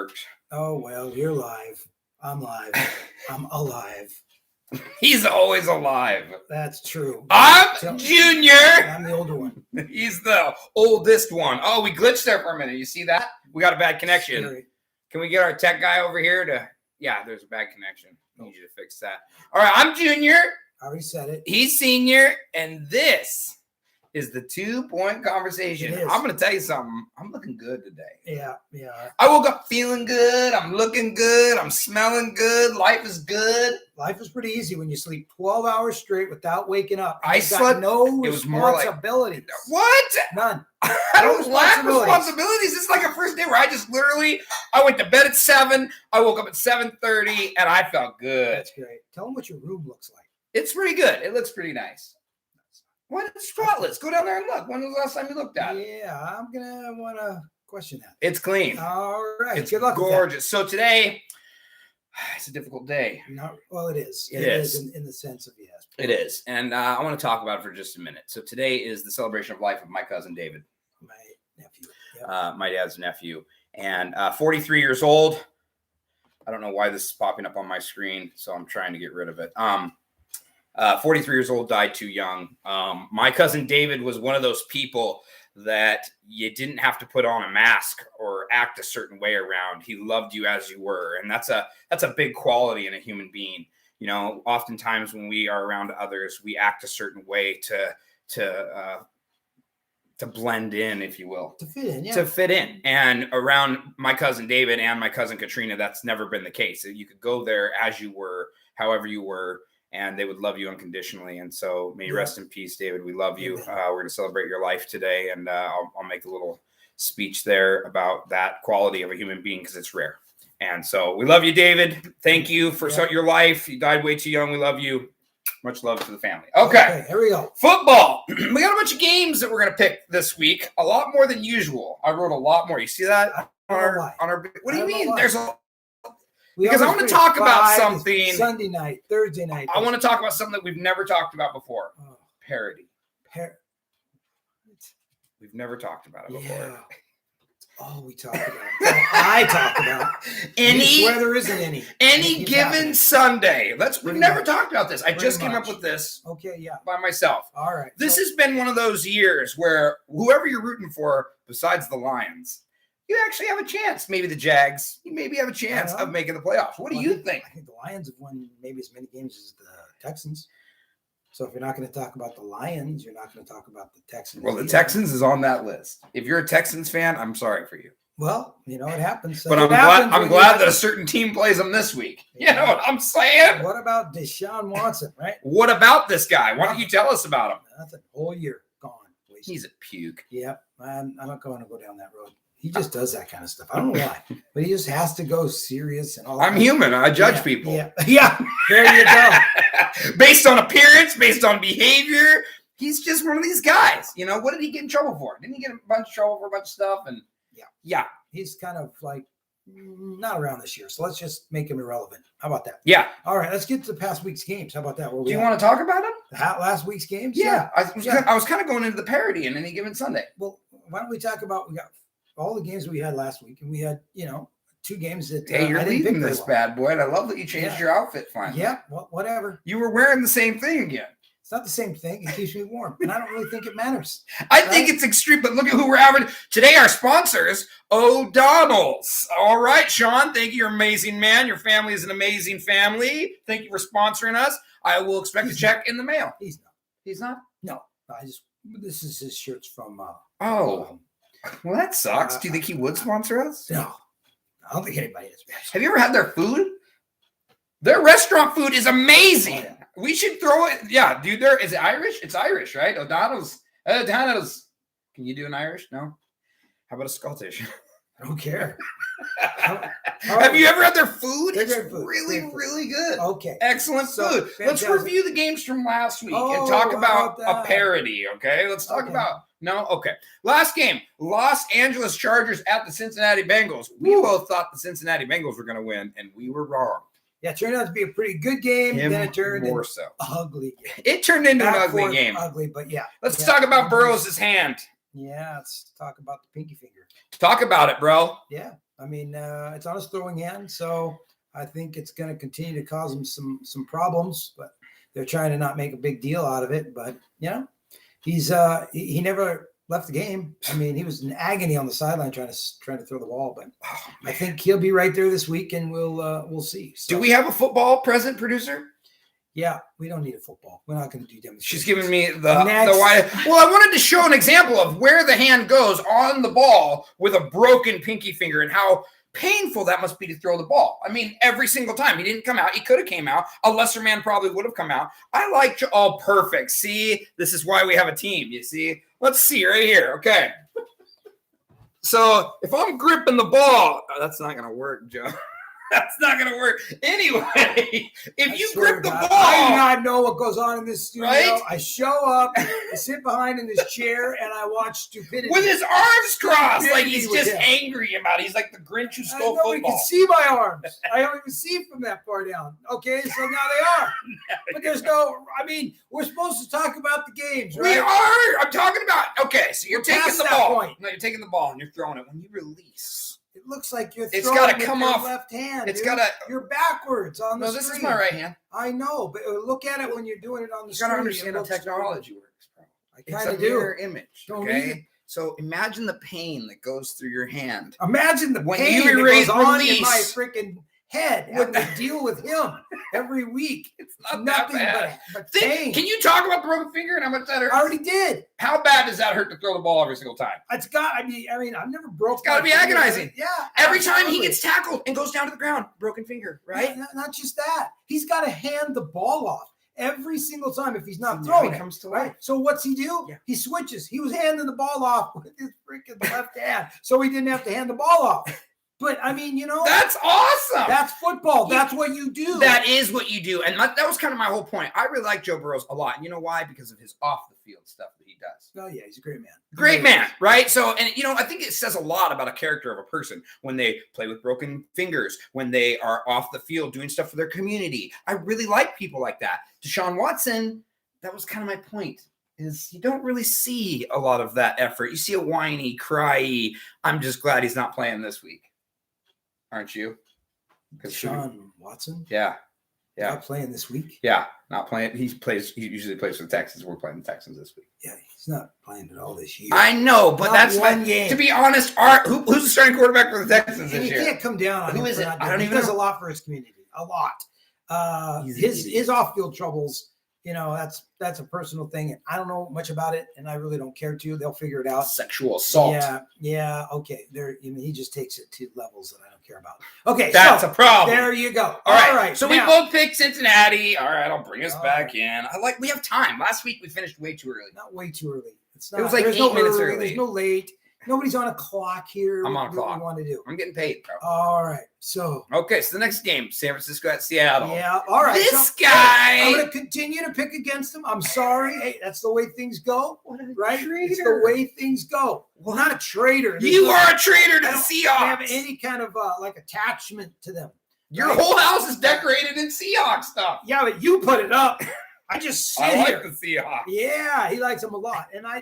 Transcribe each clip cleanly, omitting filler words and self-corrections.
worked. Oh, well, you're live. I'm live. I'm alive. He's always alive. That's true. I'm Junior. I'm the older one. He's the oldest one. Oh, we glitched there for a minute. You see that? We got a bad connection. Scary. Can we get our tech guy over here to... Yeah, there's a bad connection. I need you to fix that. All right, I'm Junior. I already said it. He's Senior. And this is the 2 Point Conversation. It is. I'm going to tell you something. I'm looking good today. Yeah. I woke up feeling good. I'm looking good. I'm smelling good. Life is good. Life is pretty easy when you sleep 12 hours straight without waking up. I You've got slept- no it was more like- responsibilities. What? None. I don't lack responsibilities. responsibilities. It's like a first day where I went to bed at 7. I woke up at 7:30 and I felt good. That's great. Tell them what your room looks like. It's pretty good. It looks pretty nice. What? It's spotless. Go down there and look. When was the last time you looked at it? Yeah, I'm going to want to question that. It's clean. All right. It's Good luck with that. gorgeous. So today, it's a difficult day. Well, it is. It is. in the sense of yes. It is. And I want to talk about it for just a minute. So today is the celebration of life of my cousin David. My nephew. Yep. My dad's nephew, and 43 years old. I don't know why this is popping up on my screen, so I'm trying to get rid of it. 43 years old, died too young. My cousin David was one of those people that you didn't have to put on a mask or act a certain way around. He loved you as you were, and that's a big quality in a human being. You know, oftentimes when we are around others, we act a certain way to blend in, if you will. To fit in, yeah. To fit in. And around my cousin David and my cousin Katrina, that's never been the case. You could go there as you were, however you were, and they would love you unconditionally. And so may you rest in peace, David. We love you. We're going to celebrate your life today, and I'll make a little speech there about that quality of a human being because it's rare. And so we love you, David. Thank you for your life. You died way too young. We love you. Much love to the family. Okay, here we go. Football. We got a bunch of games that we're going to pick this week. A lot more than usual. I wrote a lot more. You see that on our what do you mean? There's a because I want to talk about something. Sunday night, Thursday night. I want to talk about something that we've never talked about before. Parody. We've never talked about it before. Yeah. Oh, we talk about. I talk about. Where there isn't any. Any given Sunday. We've never talked about this. I just came up with this. Okay, yeah. By myself. All right. This has been one of those years where whoever you're rooting for, besides the Lions, you actually have a chance. Maybe the Jags. You maybe have a chance of making the playoffs. What do you think? I think the Lions have won maybe as many games as the Texans. So if you're not going to talk about the Lions, you're not going to talk about the Texans. Well, the Texans is on that list. If you're a Texans fan, I'm sorry for you. Well, it happens. But I'm glad that a certain team plays them this week. Yeah. You know what I'm saying? What about Deshaun Watson, right? What about this guy? Why don't you tell us about him? Nothing. Whole year gone. Wasted. He's a puke. Yeah, I'm not going to go down that road. He just does that kind of stuff. I don't know why, but he just has to go serious and all. I'm human. I judge people. Yeah. There you go. Based on appearance, based on behavior, he's just one of these guys. You know, what did he get in trouble for? Didn't he get a bunch of trouble for a bunch of stuff? And yeah, he's kind of like not around this year. So let's just make him irrelevant. How about that? Yeah. All right, let's get to the past week's games. How about that? Do you want to talk about him? Last week's games? Yeah. I was kind of going into the parody in any given Sunday. Well, why don't we talk about we got all the games we had last week, and we had 2 games that hey, you're leading this bad boy, and I love that you changed your outfit finally. Yeah, well, whatever. You were wearing the same thing again. It's not the same thing. It keeps me warm, and I don't really think it matters. I think it's extreme, but look at who we're having today. Our sponsors, O'Donnell's. All right, Sean, thank you. You're an amazing man. Your family is an amazing family. Thank you for sponsoring us. I will expect a check in the mail. He's not. He's not? No. This is his shirts from. Well, that sucks. Do you think he would sponsor us? No. I don't think anybody is. Have you ever had their food? Their restaurant food is amazing. Oh, yeah. We should throw it. Yeah, dude. Is it Irish? It's Irish, right? O'Donnell's. Can you do an Irish? No. How about a Scottish? I don't care. Have you ever had their food? It's really, really good. Okay. Excellent food. Fantastic. Let's review the games from last week and talk about a parody, okay? Let's talk about... No? Okay. Last game, Los Angeles Chargers at the Cincinnati Bengals. We both thought the Cincinnati Bengals were going to win, and we were wrong. Yeah, it turned out to be a pretty good game. Then it turned into so. Ugly game. It turned into an ugly game. Ugly, but yeah. Let's talk about Burrow's hand. Yeah, let's talk about the pinky finger. Talk about it, bro. Yeah. I mean, it's on his throwing hand, so I think it's going to continue to cause him some problems. But they're trying to not make a big deal out of it. But he's he never left the game. I mean, he was in agony on the sideline trying to throw the ball. But I think he'll be right there this week, and we'll see. So, Do we have a football present producer? Yeah, we don't need a football. We're not going to do demonstrations. She's giving me the Next. wide. Well, I wanted to show an example of where the hand goes on the ball with a broken pinky finger and how painful that must be to throw the ball. I mean, every single time. He didn't come out. He could have came out. A lesser man probably would have come out. I like all perfect. See, this is why we have a team. You see? Let's see right here. Okay. So if I'm gripping the ball, that's not going to work, Joe. That's not going to work. Anyway, if you grip the ball. I do not know what goes on in this studio. Right? I show up, I sit behind in this chair, and I watch stupidity. With his arms crossed, like he's Stupidity just with him. angry about it. He's like the Grinch who stole Nobody football. can see my arms. I don't even see from that far down. Okay, so now they are. But there's no, I mean, we're supposed to talk about the games, right? We are. I'm talking about. Okay, so you're We're taking past the that ball. point. No, you're taking the ball and you're throwing it. When you release, It looks like you're It's throwing gotta with come your off. left hand. It's dude. gotta. You're backwards on the No, screen. this is my right hand. I know, but look at it when you're doing it on the You screen. gotta It understand how looks- technology works, bro. I It's kind a of do. mirror image. Don't read it. Okay. So imagine the pain that goes through your hand. Imagine the When pain you that erase goes on in release- my freaking head having to deal with him every week. It's not Nothing that bad. but Think, pain. can you talk about the broken finger and how much that hurts? I already did. How bad does that hurt to throw the ball every single time? It's got. I mean, I've never broke. It's gotta my be finger. agonizing. Yeah. Every time he absolutely. gets tackled and goes down to the ground, broken finger, right? Yeah, not just that. He's got to hand the ball off every single time if he's not So now he throwing it. comes to Right. life. So what's he do? Yeah. He switches. He was handing the ball off with his freaking left hand, so he didn't have to hand the ball off. But I mean, That's awesome. that's football. Yeah. That's what you do. That is what you do. And that was kind of my whole point. I really like Joe Burrows a lot. And you know why? Because of his off the field stuff that he does. Oh yeah, he's a great man. Great man, right? So, and I think it says a lot about a character of a person when they play with broken fingers, when they are off the field doing stuff for their community. I really like people like that. Deshaun Watson, that was kind of my point, is you don't really see a lot of that effort. You see a whiny, cryy, I'm just glad he's not playing this week. Aren't you? Deshaun Watson. Yeah. Yeah. Not playing this week. Yeah. Not playing. He usually plays for the Texans. We're playing the Texans this week. Yeah, he's not playing at all this year. I know, but Not that's one game. To be honest, who's the starting quarterback for the Texans And this you year? can't come down on Who him is for it? not I doing don't it. even He does know. a lot for his community. A lot. He's an His idiot. off-field troubles, that's a personal thing. And I don't know much about it, and I really don't care to. They'll figure it out. Sexual assault. Yeah. Okay. He just takes it to levels that I don't care about. Okay, That's so a problem. there you go. All right. So now- we both picked Cincinnati. All right, I'll bring us All back right. in. We have time. Last week we finished way too early. not way too early. It's It not. was like there's 8 minutes early. There's no late. Nobody's on a clock here. I'm on a What do clock. we want to do? I'm getting paid, bro. All right. So Okay, so the next game, San Francisco at Seattle. yeah. All right. This so, guy. I'm going to continue to pick against him. I'm sorry. Hey, that's the way things go, What a right? It's the traitor. way things go. Well, not a traitor. There's You no- are a traitor to I the don't have Seahawks. any kind of like attachment to them. Your right? whole house is decorated in Seahawks stuff. Yeah, but you put it up. I just sit I like here. the Seahawks. Yeah, he likes them a lot, and I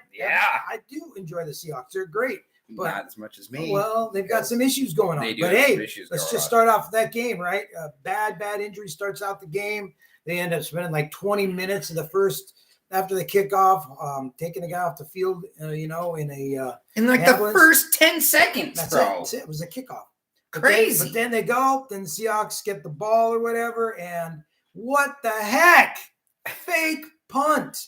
do enjoy the Seahawks. They're great. But- Not as much as me. Well, they've got some issues going on. They do But have hey, some issues let's going just on. start off with that game, right? A bad injury starts out the game. They end up spending like 20 minutes of the first after the kickoff, taking the guy off the field, in a in like ambulance. the first 10 seconds, that's bro. it. That's it. It was a kickoff. Crazy. But then they go, then the Seahawks get the ball or whatever, and what the heck? Fake punt.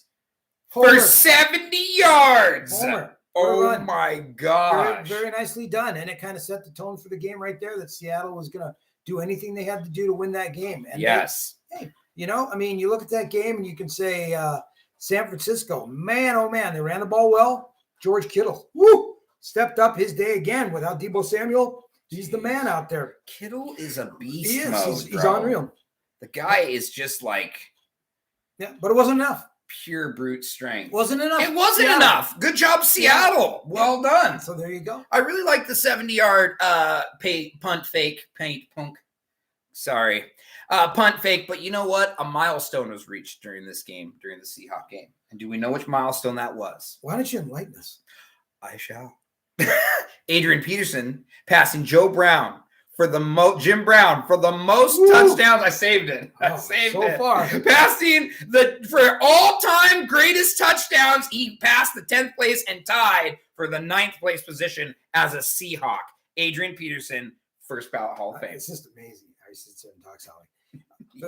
For 70 yards. Homer. Oh Run. my Very, gosh. very nicely done. And it kind of set the tone for the game right there that Seattle was going to do anything they had to do to win that game. And Yes. you look at that game and you can say San Francisco, man, oh man, they ran the ball well. George Kittle, stepped up his day again without Deebo Samuel. He's the man out there. Kittle is a beast He is. mode, He's bro. unreal. The guy is just like Yeah, but it wasn't enough. pure brute strength. Wasn't enough. It wasn't Yeah. enough. Good job, Seattle. Well done. So there you go. I really like the 70-yard punt fake, punt fake. But you know what? A milestone was reached during this game, during the Seahawks game. And do we know which milestone that was? Why don't you enlighten us? I shall. Adrian Peterson passing Joe Brown for the Jim Brown for the most Woo. touchdowns. I saved it. I Oh, saved so it. far. Passing for all-time greatest touchdowns, he passed the 10th place and tied for the 9th place position as a Seahawk. Adrian Peterson, first ballot Hall of Fame. It's just amazing how he sits there and talks how he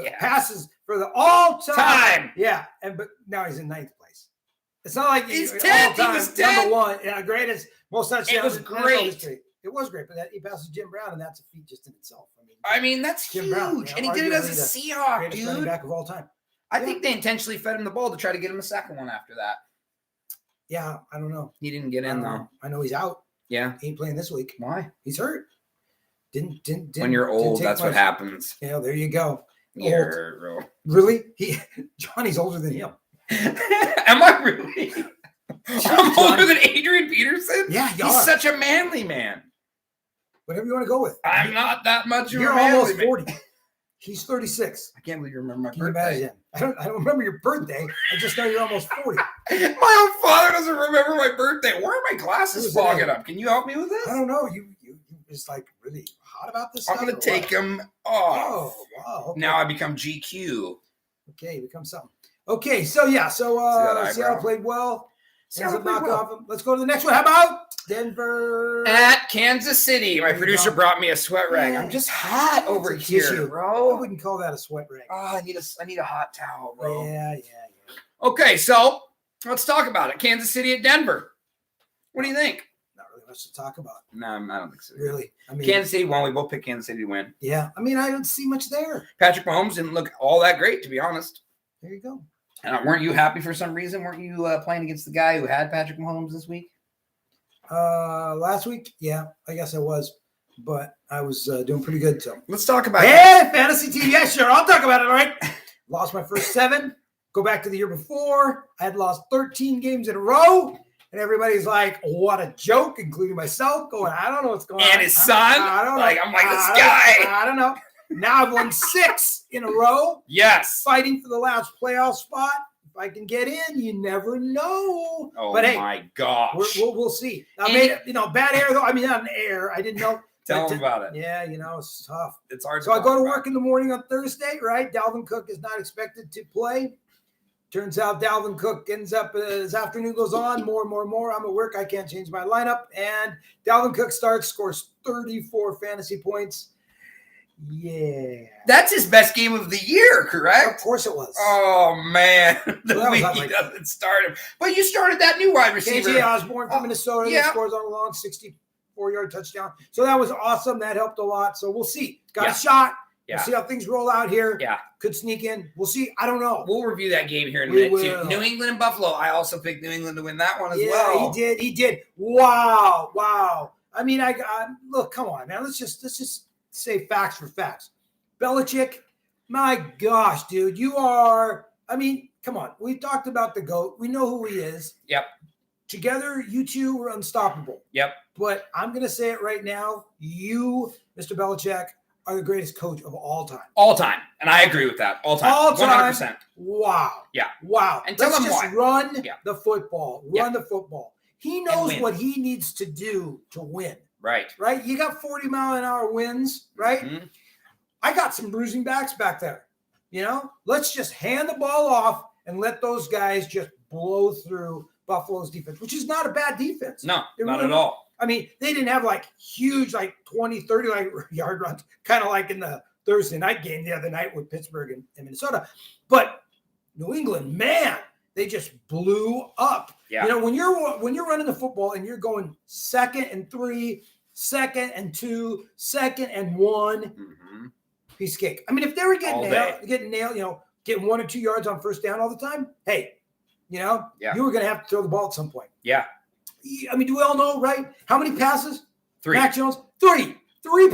Yeah. passes for the all-time. Time. Yeah, but now he's in 9th place. It's not like He's all 10th. He time, was 10th. number one. Yeah, greatest, most touchdowns. It was in NFL great. history. It was great, but he passes Jim Brown, and that's a feat just in itself. I mean, that's Jim huge. Brown, And he did it as a arguably Seahawk, greatest running dude. back of all time. I think they intentionally fed him the ball to try to get him a second one after that. Yeah, I don't know. He didn't get in, though. I know he's out. Yeah. He ain't playing this week. Why? He's hurt. Didn't When you're didn't old, take that's what much. happens. Yeah, there you go. You're real. Really? Johnny's older than him. Am I really? I'm older than Adrian Peterson? Yeah, you He's are. such a manly man. Whatever you want to go with. I'm not that much of You're a manly almost man. 40. He's 36. I can't believe you remember my Can you birthday. imagine? I don't remember your birthday. I just know you're almost 40. My own father doesn't remember my birthday. Why are my glasses Who's that? fogging up? Can you help me with this? I don't know. You just like really hot about this I'm stuff? going to or take what? them off. Oh, wow. Okay. Now I become GQ. Okay, become something. Okay, so yeah, so that Seattle eyebrow? played well. Seattle Ends up played knock off him. Let's go to the next one. How about Denver? At Kansas City. My There you producer go. brought me a sweat rag. Yeah. I'm just hot over It's a here, tissue. I bro. wouldn't call that a sweat rag. Oh, I need a hot towel, bro. Yeah. Okay, so let's talk about it. Kansas City at Denver. What do you think? Not really much to talk about, No, I don't think so. really. I mean, Kansas City won. We both picked Kansas City to win. yeah. I mean, I don't see much there. Patrick Mahomes didn't look all that great, to be honest. There you go. Weren't you happy for some reason? Weren't you playing against the guy who had Patrick Mahomes this week? Last week, yeah, I guess I was, but I was doing pretty good. So, Let's talk about hey, fantasy team, yeah, sure, I'll talk about it. All right, lost my first 7. Go back to the year before, I had lost 13 games in a row, and everybody's like, "What a joke," including myself. Going, I don't know what's going on. And his son? I don't know. Like, I'm like, this I guy. I don't know. Now I've won 6 in a row. Yes. Fighting for the last playoff spot. If I can get in, you never know. Oh, but hey, my gosh. we'll see. I And- made bad air though. I mean, not an air. I didn't know. Tell but, him about it. Yeah, it's tough. It's hard So I go to work in the morning on Thursday, right? Dalvin Cook is not expected to play. Turns out Dalvin Cook ends up as afternoon goes on, more. I'm at work. I can't change my lineup. And Dalvin Cook scores 34 fantasy points. Yeah. That's his best game of the year, Of correct? course it was. Oh, man. The Well, that was week not he like- doesn't start him. But you started that new wide receiver. KJ Osborne from Minnesota yeah. scores on a long 64-yard touchdown. So that was awesome. That helped a lot. So we'll see. Got Yeah. a shot. Yeah. We'll see how things roll out here. Yeah. Could sneak in. We'll see. I don't know. We'll review that game here in a We minute, too. will. New England and Buffalo. I also picked New England to win that one as Yeah, well. he did. Wow. I mean, I look, come on, man. Let's just say facts for facts. Belichick, my gosh, dude, come on. We talked about the GOAT. We know who he is. Yep. Together, you two were unstoppable. Yep. But I'm going to say it right now. You, Mr. Belichick, are the greatest coach of all time. All time. And I agree with that. All time. All time. 100%. Wow. Yeah. Wow. And tell Let's him just why. run Yeah. the football. Yeah. Run the football. He knows win. what he needs to do to win, Right. right? You got 40-mile-an-hour winds, right? Mhm. I got some bruising backs back there. Let's just hand the ball off and let those guys just blow through Buffalo's defense, which is not a bad defense. No, It not really- at all. I mean, they didn't have like huge, like 20, 30 like yard runs, kind of like in the Thursday night game the other night with Pittsburgh and Minnesota. But New England, man, they just blew up. Yeah. When you're running the football and you're going 2nd and 3, 2nd and 2, 2nd and 1, Mhm. piece of cake. I mean, if they were All getting nailed, getting 1 or 2 yards on first down all the time, hey, Yeah. you were going to have to throw the ball at some point. Yeah. I mean, do we all know, right? How many passes? 3. Mac Jones, 3 passes.